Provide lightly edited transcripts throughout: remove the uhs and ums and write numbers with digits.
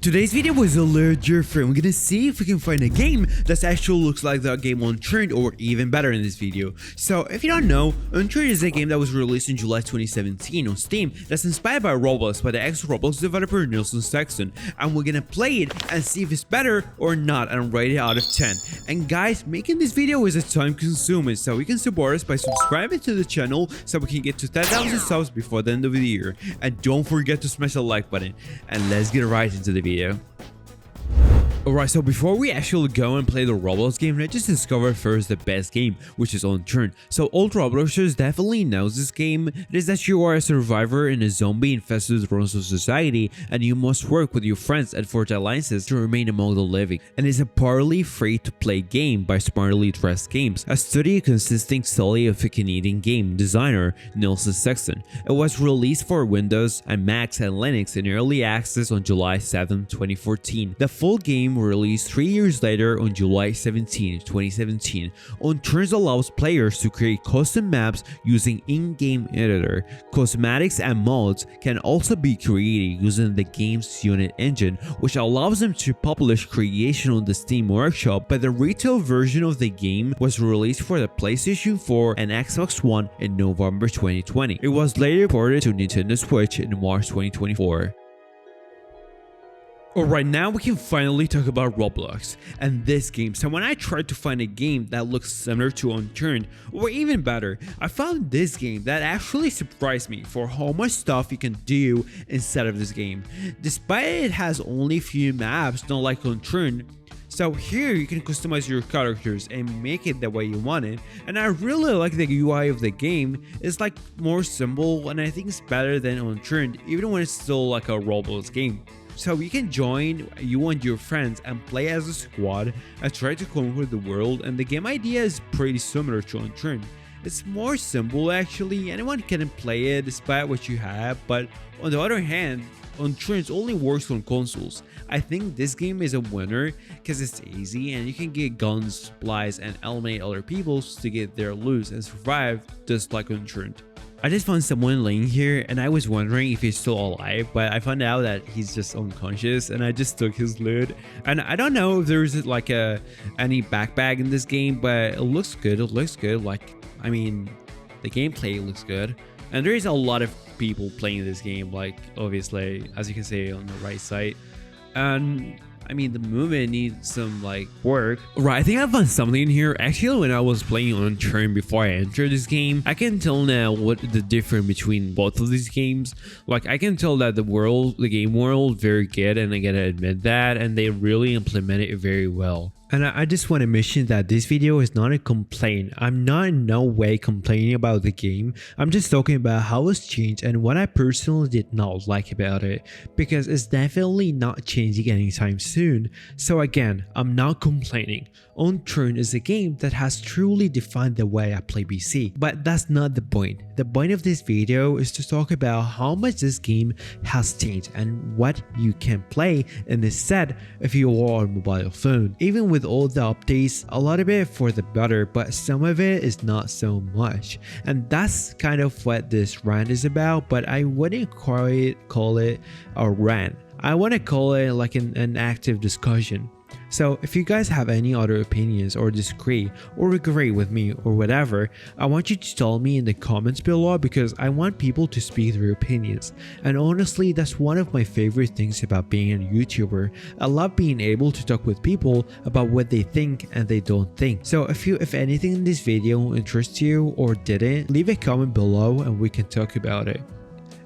Today's video was a little different. We're gonna see if we can find a game that actually looks like the game Unturned or even better in this video. So if you don't know, Unturned is a game that was released in July 2017 on Steam that's inspired by Roblox by the ex-Roblox developer Nelson Sexton, and we're gonna play it and see if it's better or not and rate it out of 10. And guys, making this video is a time consuming, so you can support us by subscribing to the channel so we can get to 10,000 subs before the end of the year. And don't forget to smash the like button, and let's get right into the video. Alright, so before we actually go and play the Roblox game, let's just discover first the best game, which is Unturned. So old Robloxers definitely knows this game. It is that you are a survivor in a zombie-infested ruins of society, and you must work with your friends and forge alliances to remain among the living. And it's a partly free-to-play game by Smartly Dressed Games, a studio consisting solely of a Canadian game designer, Nelson Sexton. It was released for Windows and Macs and Linux in early access on July 7, 2014. The full game released 3 years later on July 17, 2017. Unturned allows players to create custom maps using in-game editor. Cosmetics and mods can also be created using the game's unit engine, which allows them to publish creation on the Steam Workshop, but the retail version of the game was released for the PlayStation 4 and Xbox One in November 2020. It was later ported to Nintendo Switch in March 2024. Alright, now we can finally talk about Roblox and this game. So when I tried to find a game that looks similar to Unturned, or even better, I found this game that actually surprised me for how much stuff you can do inside of this game. Despite it has only a few maps, not like Unturned. So here you can customize your characters and make it the way you want it, and I really like the UI of the game. It's like more simple, and I think it's better than Unturned, even when it's still like a Roblox game. So you can join you and your friends and play as a squad and try to conquer the world, and the game idea is pretty similar to Unturned. It's more simple actually, anyone can play it despite what you have, but on the other hand, Unturned only works on consoles. I think this game is a winner because it's easy and you can get guns, supplies, and eliminate other people to get their loot and survive just like Unturned. I just found someone laying here and I was wondering if he's still alive, but I found out that he's just unconscious and I just took his loot. And I don't know if there's like any backpack in this game, but it looks good. It looks good. Like, I mean, the gameplay looks good. And there is a lot of people playing this game, like obviously, as you can see on the right side. And I mean, the movement needs some like work. Right, I think I found something in here. Actually, when I was playing Unturned before I entered this game, I can tell now what the difference between both of these games. Like, I can tell that the game world, very good, and I gotta admit that, and they really implemented it very well. And I just want to mention that this video is not a complaint. I'm not in no way complaining about the game. I'm just talking about how it's changed and what I personally did not like about it, because it's definitely not changing anytime soon. So again, I'm not complaining. Unturned is a game that has truly defined the way I play PC, but that's not the point. The point of this video is to talk about how much this game has changed and what you can play in this set if you are on a mobile phone. Even with all the updates, a lot of it for the better, but some of it is not so much. And that's kind of what this rant is about, but I wouldn't call it a rant. I want to call it like an active discussion. So if you guys have any other opinions or disagree or agree with me or whatever, I want you to tell me in the comments below, because I want people to speak their opinions. And honestly, that's one of my favorite things about being a YouTuber. I love being able to talk with people about what they think and they don't think. So if anything in this video interests you or didn't, leave a comment below and we can talk about it.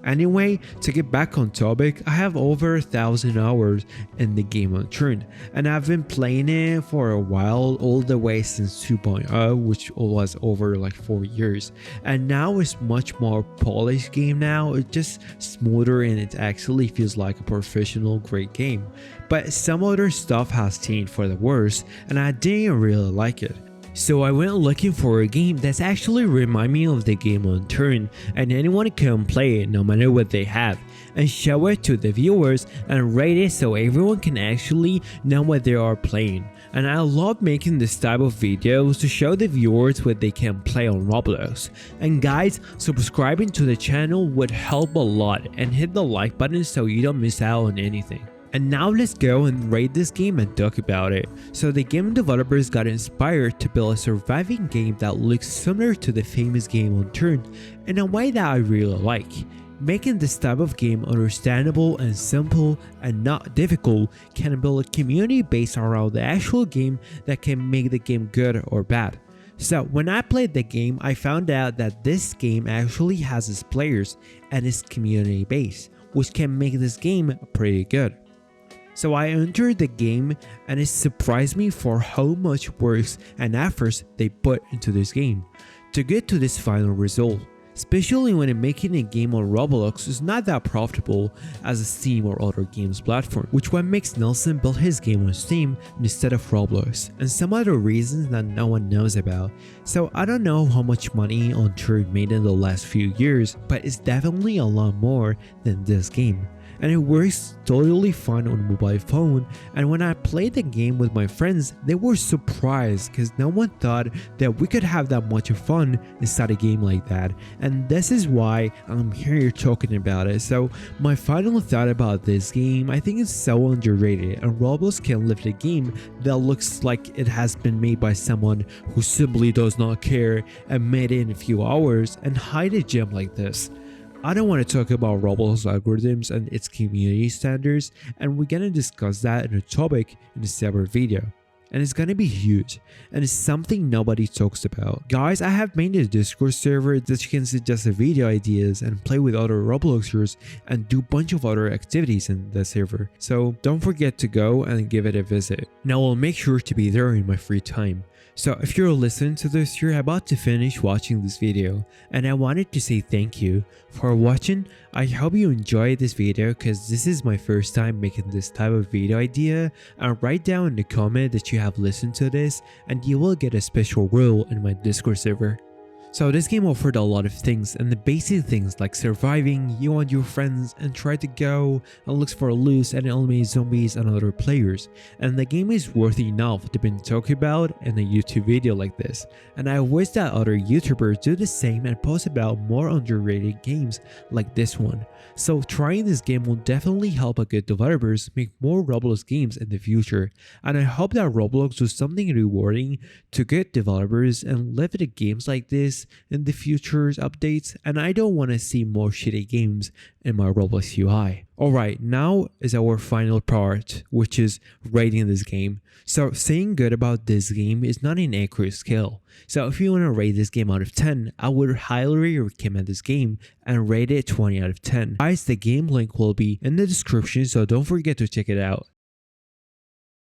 Anyway, to get back on topic, I have over 1,000 hours in the game Unturned, and I've been playing it for a while, all the way since 2.0, which was over like 4 years. And now it's much more polished game now. It's just smoother and it actually feels like a professional great game. But some other stuff has changed for the worse, and I didn't really like it. So I went looking for a game that's actually remind me of the game Unturned, and anyone can play it no matter what they have, and show it to the viewers and rate it so everyone can actually know what they are playing. And I love making this type of videos to show the viewers what they can play on Roblox. And guys, subscribing to the channel would help a lot, and hit the like button so you don't miss out on anything. And now let's go and rate this game and talk about it. So the game developers got inspired to build a surviving game that looks similar to the famous game Unturned in a way that I really like. Making this type of game understandable and simple and not difficult can build a community based around the actual game that can make the game good or bad. So when I played the game, I found out that this game actually has its players and its community base, which can make this game pretty good. So I entered the game and it surprised me for how much work and efforts they put into this game to get to this final result. Especially when making a game on Roblox is not that profitable as a Steam or other games platform, which what makes Nelson build his game on Steam instead of Roblox, and some other reasons that no one knows about. So I don't know how much money Unturned made in the last few years, but it's definitely a lot more than this game. And it works totally fine on mobile phone, and when I played the game with my friends, they were surprised because no one thought that we could have that much fun inside a game like that, and this is why I'm here talking about it. So my final thought about this game, I think it's so underrated, and Roblox can lift a game that looks like it has been made by someone who simply does not care and made it in a few hours and hide a gem like this. I don't want to talk about Roblox algorithms and its community standards, and we're gonna discuss that in a topic in a separate video. And it's gonna be huge, and it's something nobody talks about. Guys, I have made a Discord server that you can suggest video ideas and play with other Robloxers and do a bunch of other activities in the server. So don't forget to go and give it a visit. Now I'll make sure to be there in my free time. So if you're listening to this, you're about to finish watching this video, and I wanted to say thank you for watching. I hope you enjoyed this video because this is my first time making this type of video idea, and write down in the comment that you have listened to this and you will get a special role in my Discord server. So this game offered a lot of things, and the basic things like surviving, you and your friends and try to go and look for loot and eliminate zombies and other players, and the game is worth enough to be talked about in a YouTube video like this, and I wish that other YouTubers do the same and post about more underrated games like this one. So trying this game will definitely help a good developers make more Roblox games in the future, and I hope that Roblox does something rewarding to good developers and live the games like this in the future's updates, and I don't want to see more shitty games in my Roblox UI. Alright, now is our final part, which is rating this game. So saying good about this game is not an accurate scale. So if you want to rate this game out of 10, I would highly recommend this game and rate it 20 out of 10. Guys, the game link will be in the description, so don't forget to check it out.